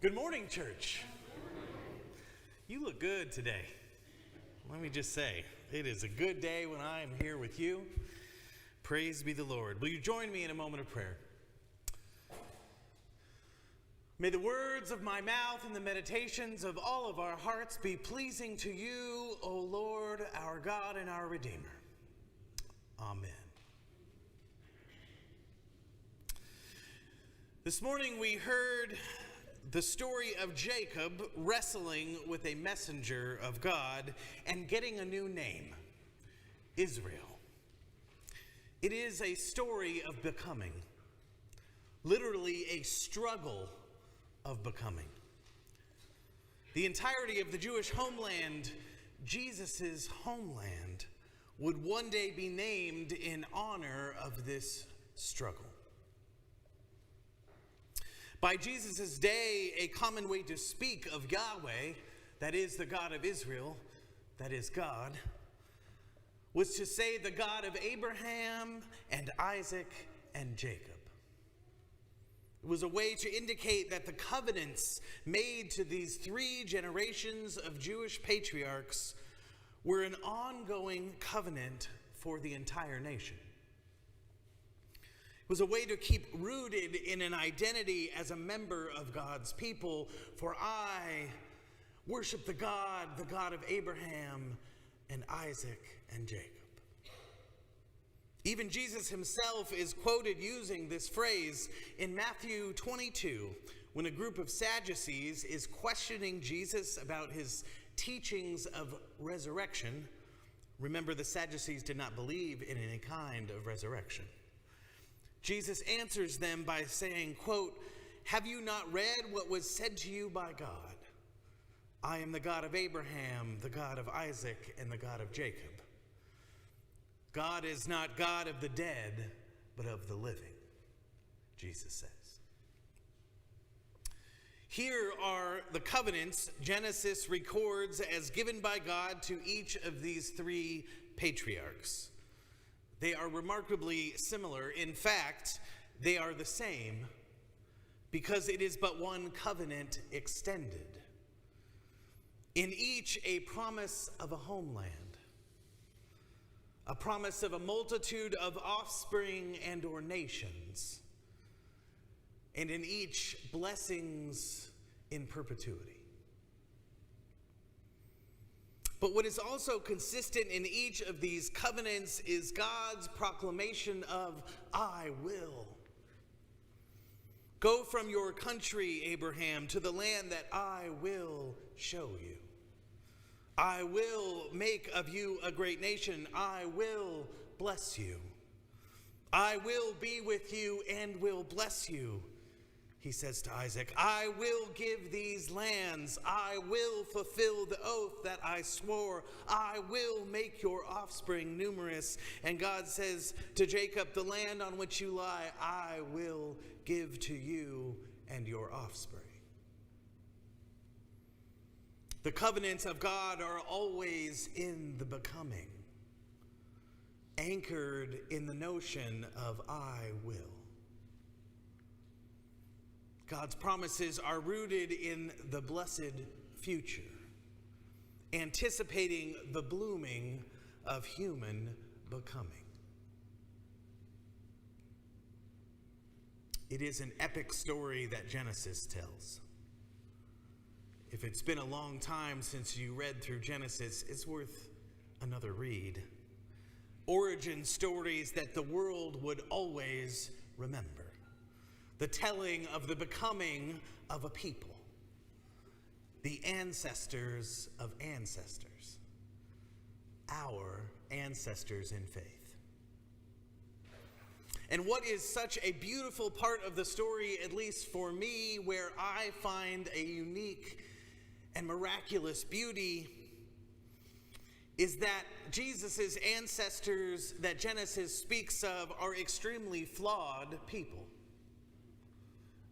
Good morning, church. You look good today. Let me just say, it is a good day when I am here with you. Praise be the Lord. Will you join me in a moment of prayer? May the words of my mouth and the meditations of all of our hearts be pleasing to you, O Lord, our God and our Redeemer. Amen. This morning we heard the story of Jacob wrestling with a messenger of God and getting a new name, Israel. It is a story of becoming, literally a struggle of becoming. The entirety of the Jewish homeland, Jesus' homeland, would one day be named in honor of this struggle. By Jesus' day, a common way to speak of Yahweh, that is the God of Israel, that is God, was to say the God of Abraham and Isaac and Jacob. It was a way to indicate that the covenants made to these three generations of Jewish patriarchs were an ongoing covenant for the entire nation. It was a way to keep rooted in an identity as a member of God's people, for I worship the God of Abraham and Isaac and Jacob. Even Jesus himself is quoted using this phrase in Matthew 22, when a group of Sadducees is questioning Jesus about his teachings of resurrection. Remember, the Sadducees did not believe in any kind of resurrection. Jesus answers them by saying, quote, "Have you not read what was said to you by God? I am the God of Abraham, the God of Isaac, and the God of Jacob." God is not God of the dead, but of the living, Jesus says. Here are the covenants Genesis records as given by God to each of these three patriarchs. They are remarkably similar. In fact, they are the same because it is but one covenant extended. In each, a promise of a homeland, a promise of a multitude of offspring and or nations, and in each, blessings in perpetuity. But what is also consistent in each of these covenants is God's proclamation of, "I will." Go from your country, Abraham, to the land that I will show you. I will make of you a great nation. I will bless you. I will be with you and will bless you. He says to Isaac, I will give these lands. I will fulfill the oath that I swore. I will make your offspring numerous. And God says to Jacob, the land on which you lie, I will give to you and your offspring. The covenants of God are always in the becoming, anchored in the notion of I will. God's promises are rooted in the blessed future, anticipating the blooming of human becoming. It is an epic story that Genesis tells. If it's been a long time since you read through Genesis, it's worth another read. Origin stories that the world would always remember. The telling of the becoming of a people. The ancestors of ancestors. Our ancestors in faith. And what is such a beautiful part of the story, at least for me, where I find a unique and miraculous beauty, is that Jesus' ancestors that Genesis speaks of are extremely flawed people.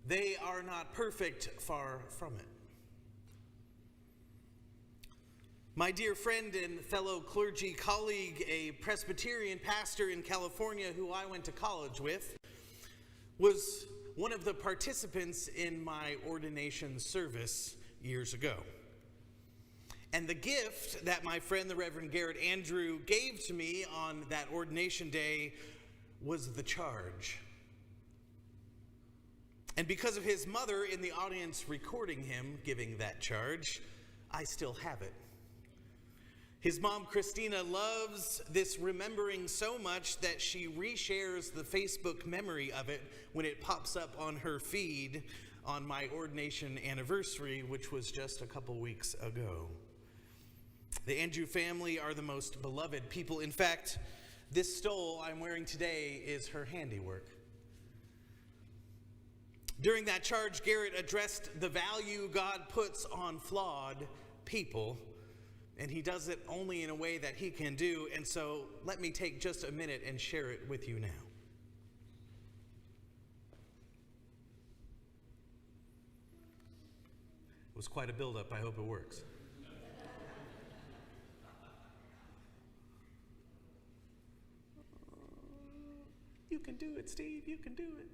They are not perfect, far from it. My dear friend and fellow clergy colleague, a Presbyterian pastor in California who I went to college with, was one of the participants in my ordination service years ago. And the gift that my friend, the Reverend Garrett Andrew, gave to me on that ordination day was the charge. And because of his mother in the audience recording him giving that charge, I still have it. His mom, Christina, loves this remembering so much that she reshares the Facebook memory of it when it pops up on her feed on my ordination anniversary, which was just a couple weeks ago. The Andrew family are the most beloved people. In fact, this stole I'm wearing today is her handiwork. During that charge, Garrett addressed the value God puts on flawed people, and he does it only in a way that he can do. And so let me take just a minute and share it with you now. It was quite a buildup. I hope it works. You can do it, Steve. You can do it.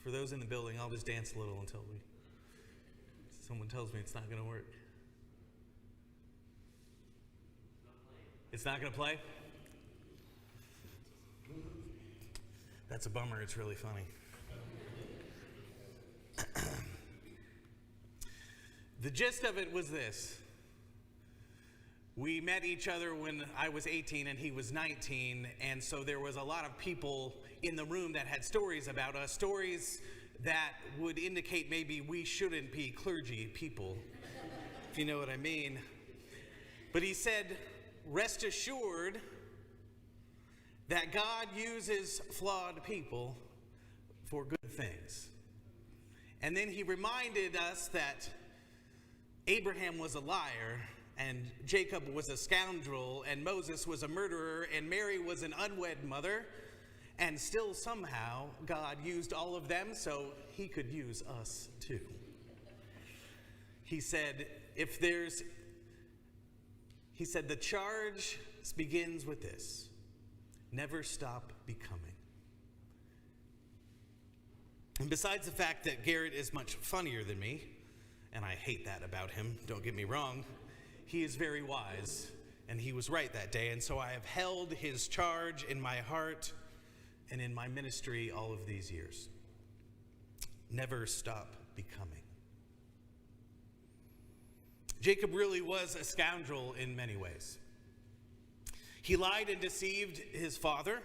For those in the building, I'll just dance a little until someone tells me it's not going to work. It's not going to play? That's a bummer. It's really funny. The gist of it was this. We met each other when I was 18 and he was 19, and so there was a lot of people in the room that had stories about us, stories that would indicate maybe we shouldn't be clergy people, if you know what I mean. But he said, rest assured that God uses flawed people for good things. And then he reminded us that Abraham was a liar, and Jacob was a scoundrel, and Moses was a murderer, and Mary was an unwed mother, and still somehow God used all of them so he could use us too. He said, the charge begins with this: never stop becoming. And besides the fact that Garrett is much funnier than me, and I hate that about him, don't get me wrong, he is very wise, and he was right that day. And so I have held his charge in my heart and in my ministry all of these years. Never stop becoming. Jacob really was a scoundrel in many ways. He lied and deceived his father.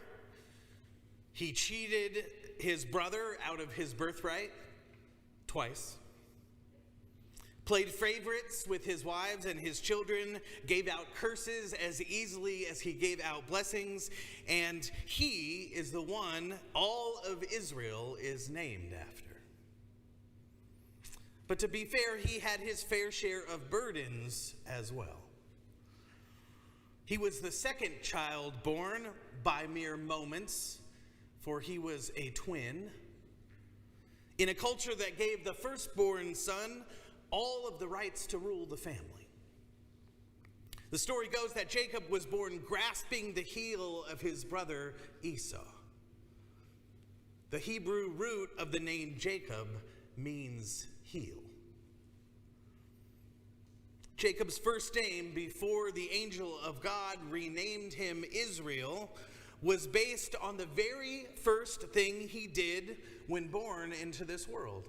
He cheated his brother out of his birthright twice. Played favorites with his wives and his children, gave out curses as easily as he gave out blessings, and he is the one all of Israel is named after. But to be fair, he had his fair share of burdens as well. He was the second child born by mere moments, for he was a twin, in a culture that gave the firstborn son all of the rights to rule the family. The story goes that Jacob was born grasping the heel of his brother Esau. The Hebrew root of the name Jacob means heel. Jacob's first name, before the angel of God renamed him Israel, was based on the very first thing he did when born into this world.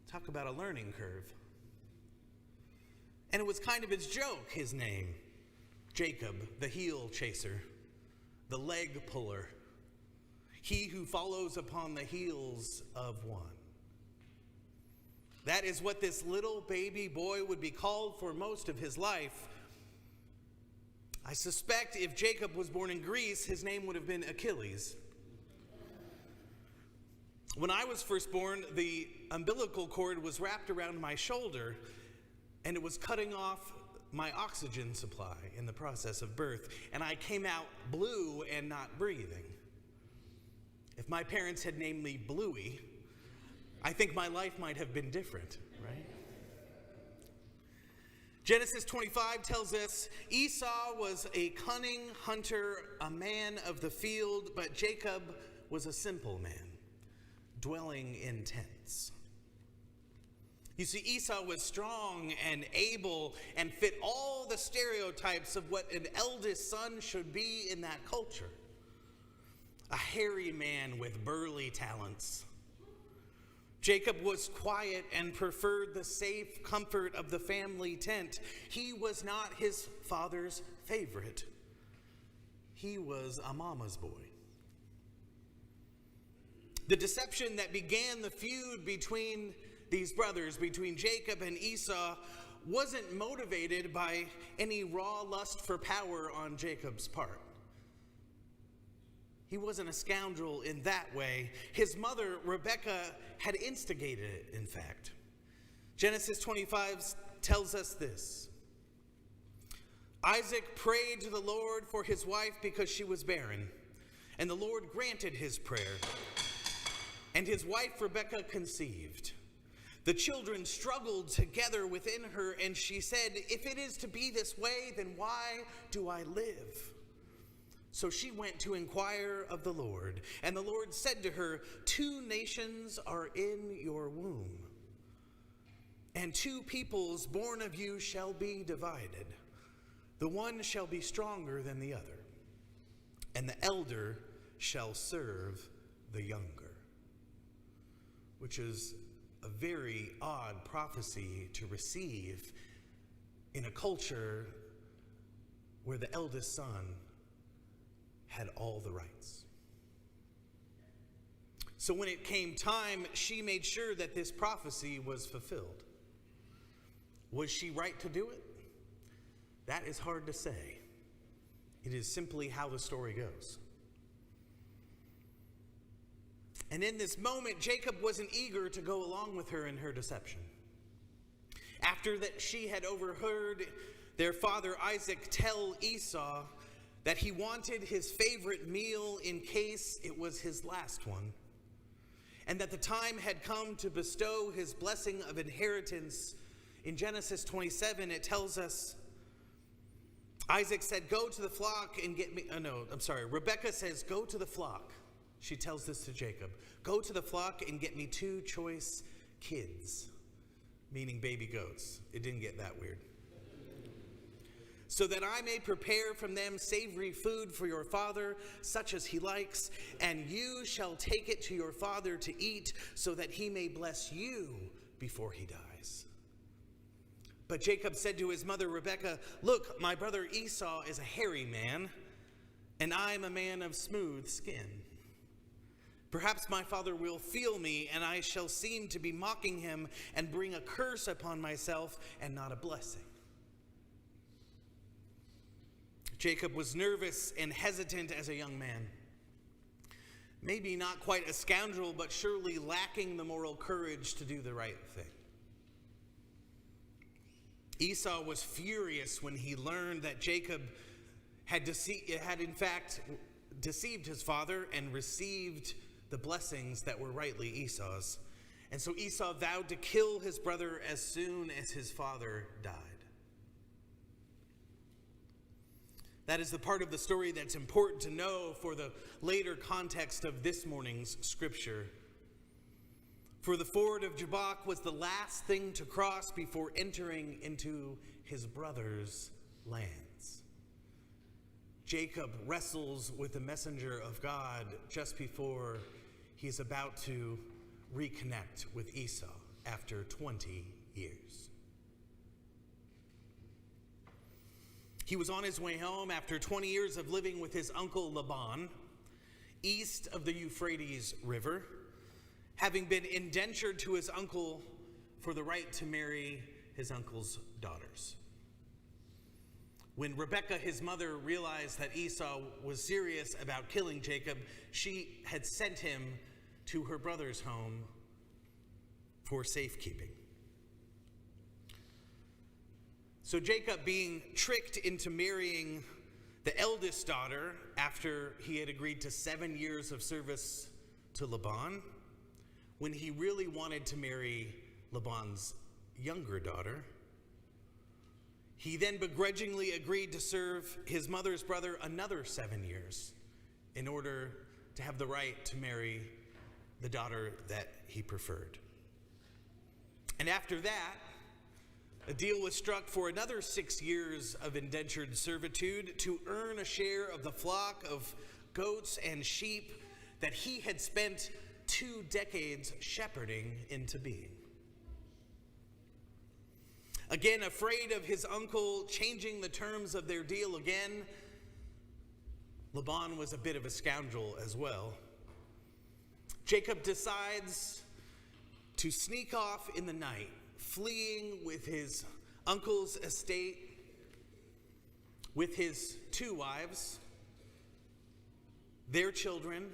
Talk about a learning curve. And it was kind of his joke, his name. Jacob, the heel chaser, the leg puller, he who follows upon the heels of one. That is what this little baby boy would be called for most of his life. I suspect if Jacob was born in Greece, his name would have been Achilles. When I was first born, the umbilical cord was wrapped around my shoulder, and it was cutting off my oxygen supply in the process of birth, and I came out blue and not breathing. If my parents had named me Bluey, I think my life might have been different, right? Genesis 25 tells us Esau was a cunning hunter, a man of the field, but Jacob was a simple man, dwelling in tents. You see, Esau was strong and able and fit all the stereotypes of what an eldest son should be in that culture. A hairy man with burly talents. Jacob was quiet and preferred the safe comfort of the family tent. He was not his father's favorite. He was a mama's boy. The deception that began the feud between these brothers, between Jacob and Esau, wasn't motivated by any raw lust for power on Jacob's part. He wasn't a scoundrel in that way. His mother, Rebekah, had instigated it, in fact. Genesis 25 tells us this. Isaac prayed to the Lord for his wife because she was barren, and the Lord granted his prayer. And his wife, Rebekah, conceived. The children struggled together within her, and she said, "If it is to be this way, then why do I live?" So she went to inquire of the Lord, and the Lord said to her, "Two nations are in your womb, and two peoples born of you shall be divided. The one shall be stronger than the other, and the elder shall serve the younger," which is a very odd prophecy to receive in a culture where the eldest son had all the rights. So when it came time, she made sure that this prophecy was fulfilled. Was she right to do it? That is hard to say. It is simply how the story goes. And in this moment, Jacob wasn't eager to go along with her in her deception. After that, she had overheard their father Isaac tell Esau that he wanted his favorite meal in case it was his last one, and that the time had come to bestow his blessing of inheritance. In Genesis 27, it tells us, Isaac said, "Go to the flock and get me," Rebekah says, "Go to the flock." She tells this to Jacob. "Go to the flock and get me 2 choice kids," meaning baby goats. It didn't get that weird. "So that I may prepare from them savory food for your father, such as he likes, and you shall take it to your father to eat, so that he may bless you before he dies." But Jacob said to his mother Rebekah, "Look, my brother Esau is a hairy man, and I am a man of smooth skin. Perhaps my father will feel me, and I shall seem to be mocking him and bring a curse upon myself and not a blessing." Jacob was nervous and hesitant as a young man. Maybe not quite a scoundrel, but surely lacking the moral courage to do the right thing. Esau was furious when he learned that Jacob had in fact deceived his father and received the blessings that were rightly Esau's. And so Esau vowed to kill his brother as soon as his father died. That is the part of the story that's important to know for the later context of this morning's scripture. For the ford of Jabbok was the last thing to cross before entering into his brother's lands. Jacob wrestles with the messenger of God just before he's about to reconnect with Esau after 20 years. He was on his way home after 20 years of living with his uncle Laban, east of the Euphrates River, having been indentured to his uncle for the right to marry his uncle's daughters. When Rebekah, his mother, realized that Esau was serious about killing Jacob, she had sent him to her brother's home for safekeeping. So Jacob, being tricked into marrying the eldest daughter after he had agreed to 7 years of service to Laban, when he really wanted to marry Laban's younger daughter, He then begrudgingly agreed to serve his mother's brother another 7 years in order to have the right to marry the daughter that he preferred. And after that, a deal was struck for another 6 years of indentured servitude to earn a share of the flock of goats and sheep that he had spent 2 decades shepherding into being. Again, afraid of his uncle changing the terms of their deal again, Laban was a bit of a scoundrel as well. Jacob decides to sneak off in the night, fleeing with his uncle's estate, with his 2 wives, their children,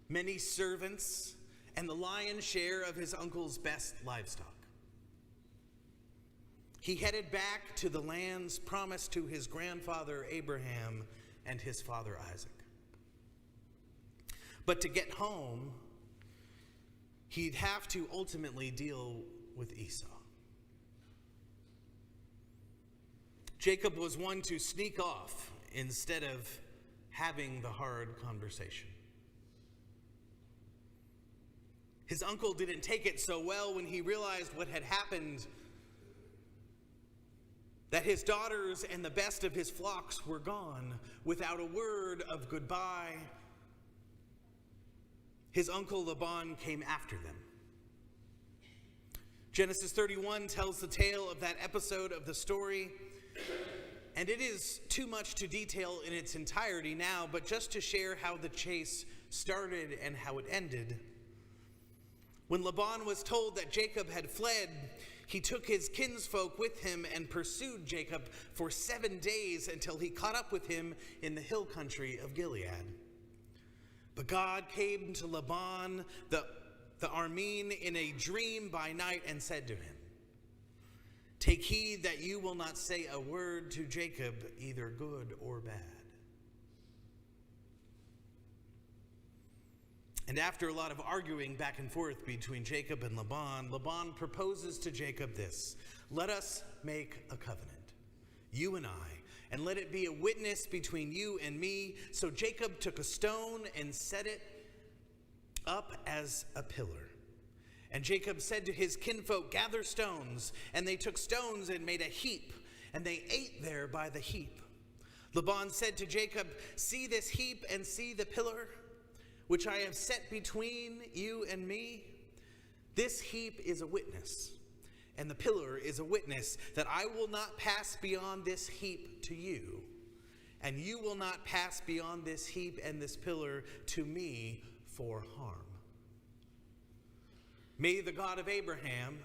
many servants, and the lion's share of his uncle's best livestock. He headed back to the lands promised to his grandfather Abraham and his father Isaac. But to get home, he'd have to ultimately deal with Esau. Jacob was one to sneak off instead of having the hard conversation. His uncle didn't take it so well when he realized what had happened, that his daughters and the best of his flocks were gone without a word of goodbye. His uncle Laban came after them. Genesis 31 tells the tale of that episode of the story, and it is too much to detail in its entirety now, but just to share how the chase started and how it ended. When Laban was told that Jacob had fled, he took his kinsfolk with him and pursued Jacob for 7 days until he caught up with him in the hill country of Gilead. But God came to Laban the Aramean in a dream by night and said to him, "Take heed that you will not say a word to Jacob, either good or bad." And after a lot of arguing back and forth between Jacob and Laban, Laban proposes to Jacob this: "Let us make a covenant, you and I, and let it be a witness between you and me." So Jacob took a stone and set it up as a pillar. And Jacob said to his kinfolk, "Gather stones." And they took stones and made a heap, and they ate there by the heap. Laban said to Jacob, "See this heap and see the pillar, which I have set between you and me? This heap is a witness, and the pillar is a witness that I will not pass beyond this heap to you, and you will not pass beyond this heap and this pillar to me for harm. May the God of Abraham,"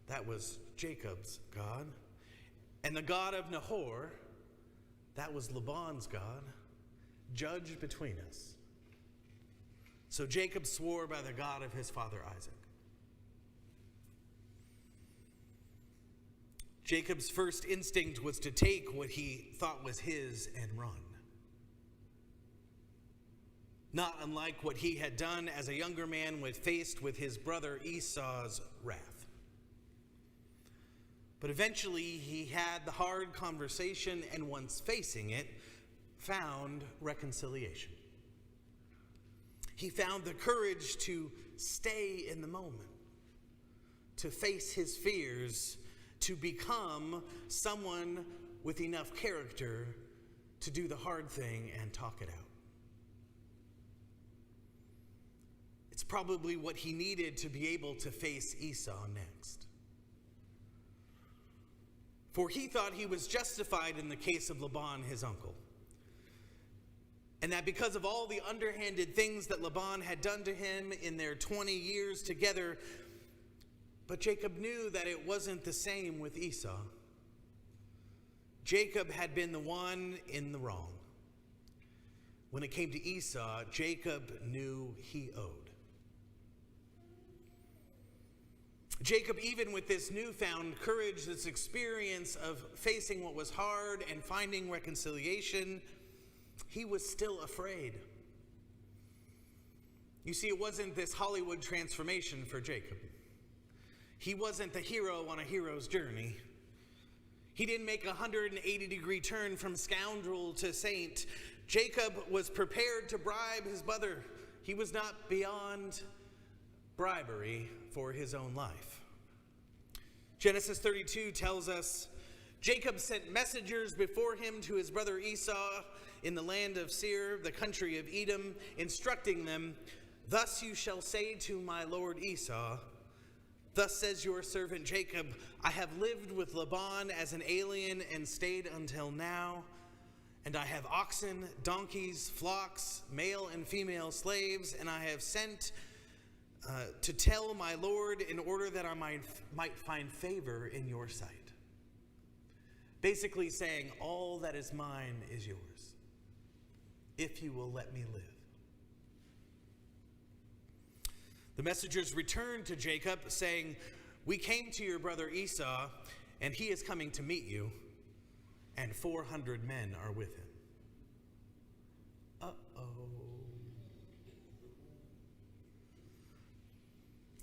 that was Jacob's God, "and the God of Nahor," that was Laban's God, "judge between us." So Jacob swore by the God of his father Isaac. Jacob's first instinct was to take what he thought was his and run. Not unlike what he had done as a younger man when faced with his brother Esau's wrath. But eventually he had the hard conversation, and once facing it, found reconciliation. He found the courage to stay in the moment, to face his fears, to become someone with enough character to do the hard thing and talk it out. It's probably what he needed to be able to face Esau next. For he thought he was justified in the case of Laban, his uncle. And that because of all the underhanded things that Laban had done to him in their 20 years together, but Jacob knew that it wasn't the same with Esau. Jacob had been the one in the wrong. When it came to Esau, Jacob knew he owed. Jacob, even with this newfound courage, this experience of facing what was hard and finding reconciliation, he was still afraid. You see, it wasn't this Hollywood transformation for Jacob. He wasn't the hero on a hero's journey. He didn't make a 180-degree turn from scoundrel to saint. Jacob was prepared to bribe his brother. He was not beyond bribery for his own life. Genesis 32 tells us, Jacob sent messengers before him to his brother Esau in the land of Seir, the country of Edom, instructing them, "Thus you shall say to my lord Esau, thus says your servant Jacob, I have lived with Laban as an alien and stayed until now, and I have oxen, donkeys, flocks, male and female slaves, and I have sent to tell my lord in order that I might find favor in your sight." Basically saying, all that is mine is yours, if you will let me live. The messengers returned to Jacob, saying, "We came to your brother Esau, and he is coming to meet you, and 400 men are with him."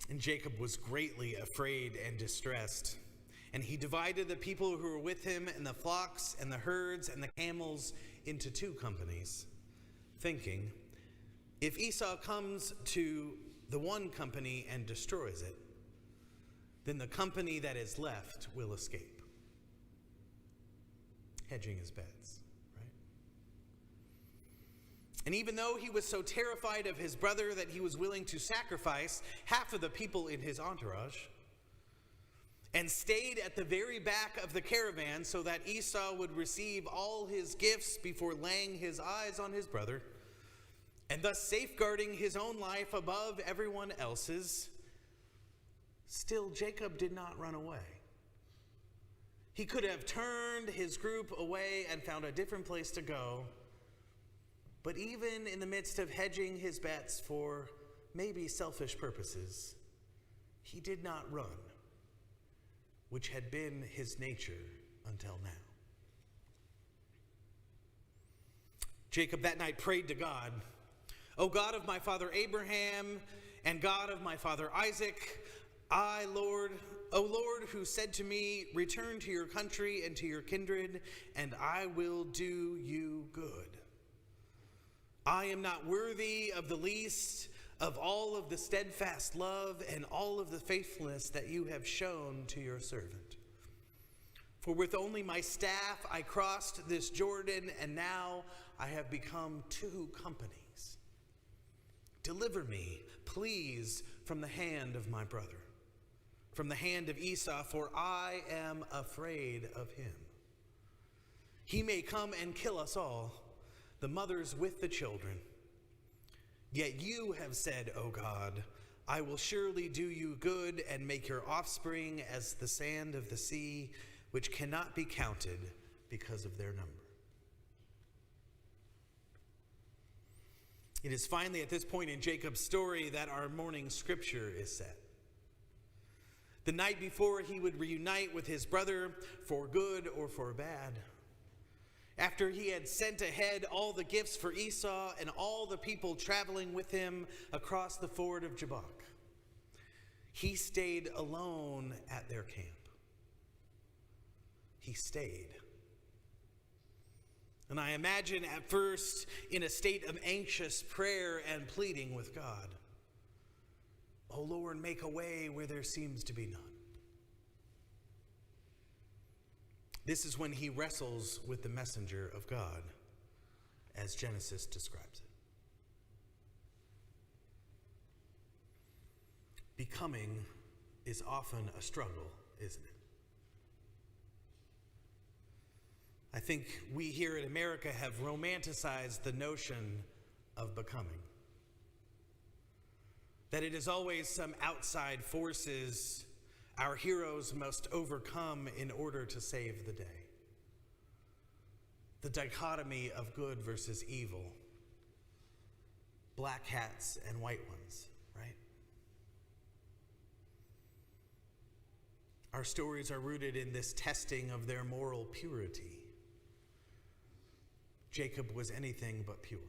And Jacob was greatly afraid and distressed. And he divided the people who were with him and the flocks and the herds and the camels into 2 companies, thinking, if Esau comes to the one company and destroys it, then the company that is left will escape. Hedging his bets, right? And even though he was so terrified of his brother that he was willing to sacrifice half of the people in his entourage, and stayed at the very back of the caravan so that Esau would receive all his gifts before laying his eyes on his brother, and thus safeguarding his own life above everyone else's, still Jacob did not run away. He could have turned his group away and found a different place to go, but even in the midst of hedging his bets for maybe selfish purposes, he did not run, which had been his nature until now. Jacob that night prayed to God, "O God of my father Abraham and God of my father Isaac, O Lord, who said to me, 'Return to your country and to your kindred, and I will do you good.' I am not worthy of the least of all of the steadfast love and all of the faithfulness that you have shown to your servant. For with only my staff I crossed this Jordan, and now I have become 2 companies. Deliver me, please, from the hand of my brother, from the hand of Esau, for I am afraid of him. He may come and kill us all, the mothers with the children. Yet you have said, O God, I will surely do you good and make your offspring as the sand of the sea, which cannot be counted because of their number." It is finally at this point in Jacob's story that our morning scripture is set. The night before he would reunite with his brother for good or for bad, after he had sent ahead all the gifts for Esau and all the people traveling with him across the ford of Jabbok, he stayed alone at their camp. He stayed. And I imagine at first in a state of anxious prayer and pleading with God, "O Lord, make a way where there seems to be none." This is when he wrestles with the messenger of God, as Genesis describes it. Becoming is often a struggle, isn't it? I think we here in America have romanticized the notion of becoming. That it is always some outside forces our heroes must overcome in order to save the day. The dichotomy of good versus evil, black hats and white ones, right? Our stories are rooted in this testing of their moral purity. Jacob was anything but pure.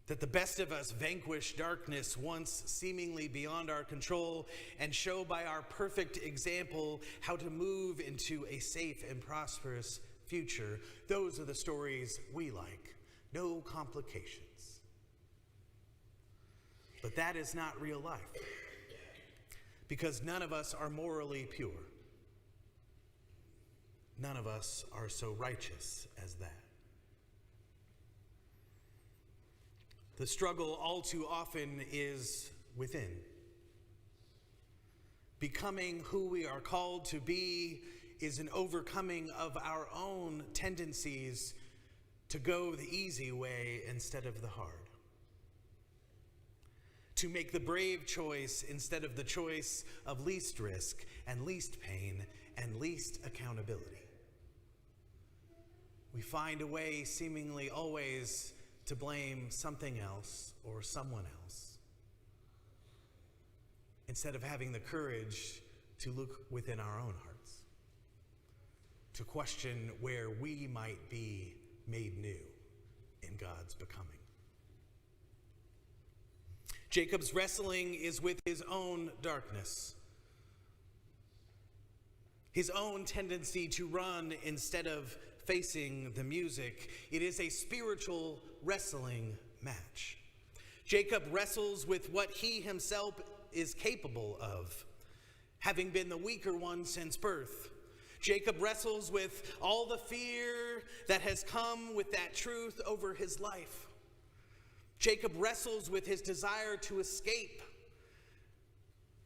that the best of us vanquish darkness once seemingly beyond our control and show by our perfect example how to move into a safe and prosperous future. Those are the stories we like. No complications. But that is not real life, because none of us are morally pure. None of us are so righteous as that. The struggle all too often is within. Becoming who we are called to be is an overcoming of our own tendencies to go the easy way instead of the hard. To make the brave choice instead of the choice of least risk and least pain and least accountability. We find a way seemingly always to blame something else or someone else, instead of having the courage to look within our own hearts, to question where we might be made new in God's becoming. Jacob's wrestling is with his own darkness, his own tendency to run instead of facing the music. It is a spiritual wrestling match. Jacob wrestles with what he himself is capable of, having been the weaker one since birth. Jacob wrestles with all the fear that has come with that truth over his life. Jacob wrestles with his desire to escape,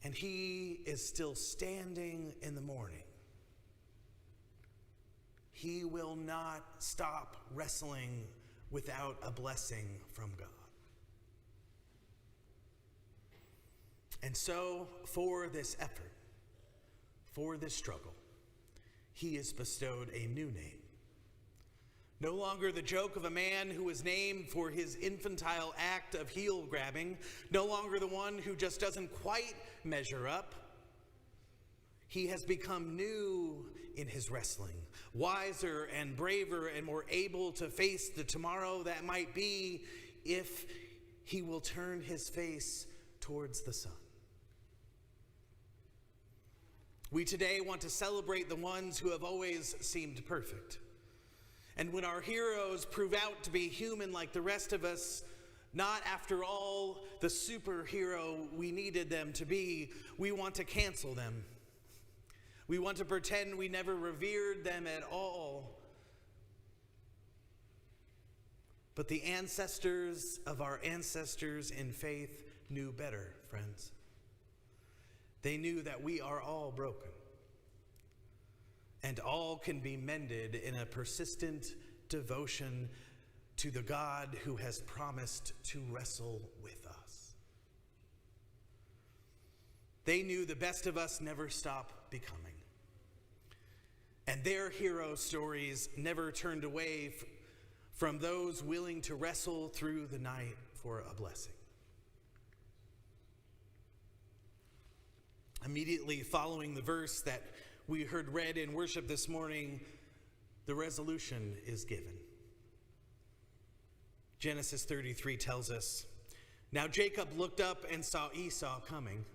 and he is still standing in the morning. He will not stop wrestling without a blessing from God. And so, for this effort, for this struggle, he is bestowed a new name. No longer the joke of a man who was named for his infantile act of heel grabbing, no longer the one who just doesn't quite measure up. He has become new in his wrestling, wiser and braver and more able to face the tomorrow that might be if he will turn his face towards the sun. We today want to celebrate the ones who have always seemed perfect. And when our heroes prove out to be human like the rest of us, not after all the superhero we needed them to be, we want to cancel them. We want to pretend we never revered them at all. But the ancestors of our ancestors in faith knew better, friends. They knew that we are all broken, and all can be mended in a persistent devotion to the God who has promised to wrestle with us. They knew the best of us never stop becoming. And their hero stories never turned away from those willing to wrestle through the night for a blessing. Immediately following the verse that we heard read in worship this morning, the resolution is given. Genesis 33 tells us, "Now Jacob looked up and saw Esau coming,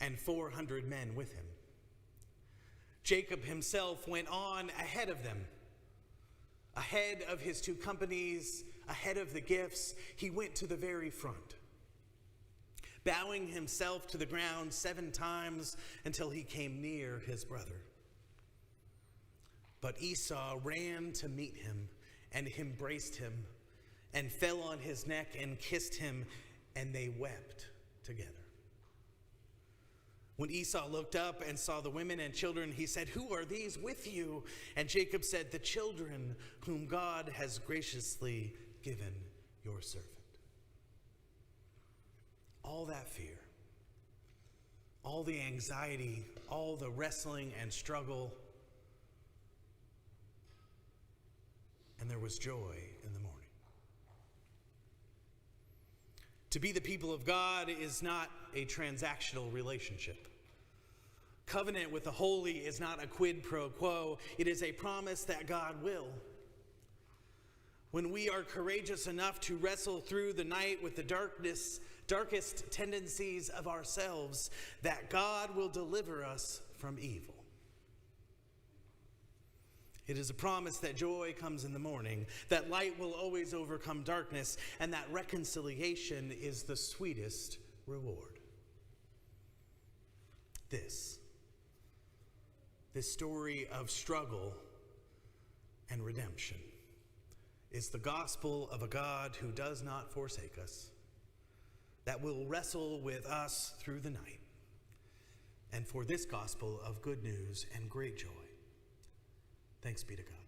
and 400 men with him. Jacob himself went on ahead of them, ahead of his two companies, ahead of the gifts. He went to the very front, bowing himself to the ground 7 times until he came near his brother. But Esau ran to meet him and embraced him and fell on his neck and kissed him, and they wept together. When Esau looked up and saw the women and children, he said, 'Who are these with you?' And Jacob said, 'The children whom God has graciously given your servant.'" All that fear, all the anxiety, all the wrestling and struggle, and there was joy in the morning. To be the people of God is not a transactional relationship. Covenant with the holy is not a quid pro quo. It is a promise that God will. when we are courageous enough to wrestle through the night with the darkest tendencies of ourselves, that God will deliver us from evil. It is a promise that joy comes in the morning, that light will always overcome darkness, and that reconciliation is the sweetest reward. This story of struggle and redemption is the gospel of a God who does not forsake us, that will wrestle with us through the night. And for this gospel of good news and great joy, thanks be to God.